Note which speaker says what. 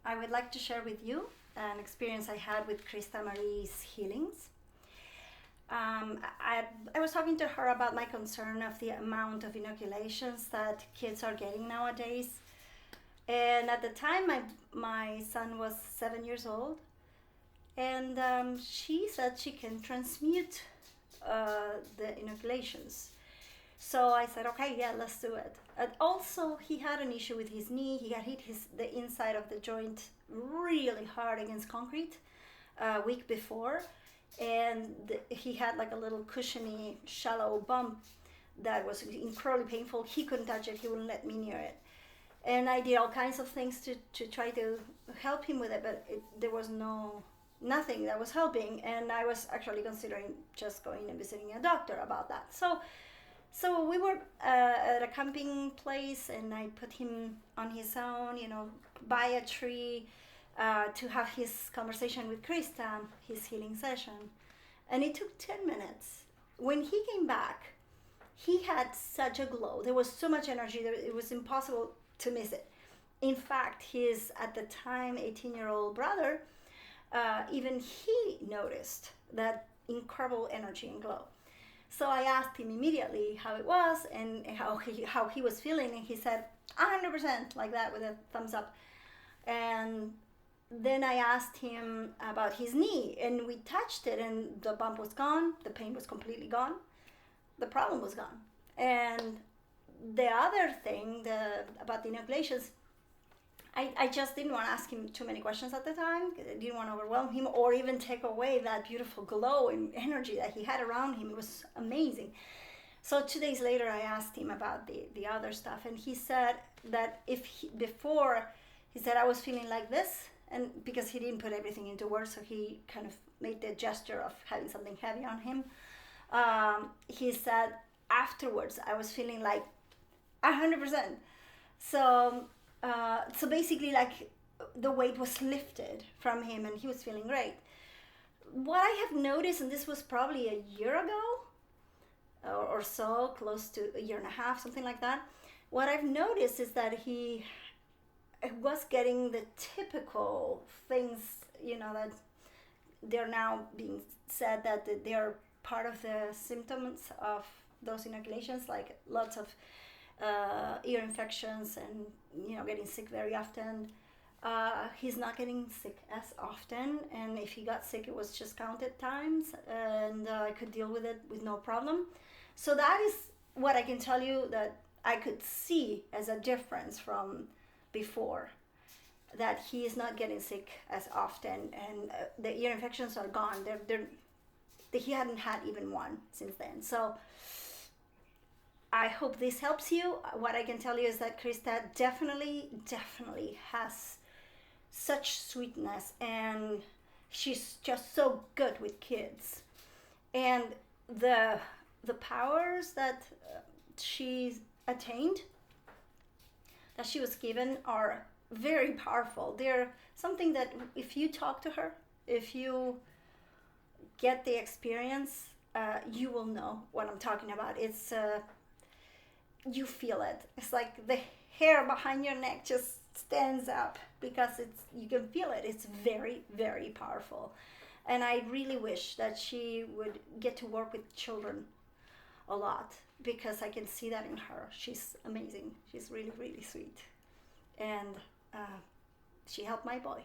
Speaker 1: I would like to share with you an experience I had with Krista Marie's healings. I was talking to her about my concern of the amount of inoculations that kids are getting nowadays. And at the time, my son was 7 years old, and she said she can transmute the inoculations. So I said, okay, yeah, let's do it. And also, he had an issue with his knee. He had hit the inside of the joint really hard against concrete a week before, and he had like a little cushiony, shallow bump that was incredibly painful. He couldn't touch it. He wouldn't let me near it. And I did all kinds of things to try to help him with it, but there was nothing that was helping. And I was actually considering just going and visiting a doctor about that. So we were at a camping place, and I put him on his own, by a tree, to have his conversation with Krista, his healing session. And it took 10 minutes. When he came back, he had such a glow. There was so much energy that it was impossible to miss it. In fact, his, at the time, 18-year-old brother, even he noticed that incredible energy and glow. So I asked him immediately how it was and how he was feeling, and he said 100%, like that, with a thumbs up. And then I asked him about his knee, and we touched it, and the bump was gone, the pain was completely gone, the problem was gone. And the other thing about the inoculations, I just didn't want to ask him too many questions at the time. I didn't want to overwhelm him or even take away that beautiful glow and energy that he had around him. It was amazing. So 2 days later, I asked him about the other stuff, and he said that before, he said, I was feeling like this, and because he didn't put everything into words, so he kind of made the gesture of having something heavy on him. He said, afterwards, I was feeling like 100%. So basically, like, the weight was lifted from him, and he was feeling great. What I have noticed, and this was probably a year ago or so, close to a year and a half, something like that, what I've noticed is that he was getting the typical things, that they're now being said that they are part of the symptoms of those inoculations, like lots of ear infections and getting sick very often. He's not getting sick as often, and if he got sick, it was just counted times, and I could deal with it with no problem. So that is what I can tell you that I could see as a difference from before, that he is not getting sick as often, and the ear infections are gone. He hadn't had even one since then. So I hope this helps you. What I can tell you is that Krista definitely has such sweetness, and she's just so good with kids. And the powers that she's attained, that she was given, are very powerful. They're something that if you talk to her, if you get the experience, you will know what I'm talking about. It's you feel it. It's like the hair behind your neck just stands up because you can feel it. It's very, very powerful. And I really wish that she would get to work with children a lot, because I can see that in her. She's amazing. She's really, really sweet. And she helped my boy.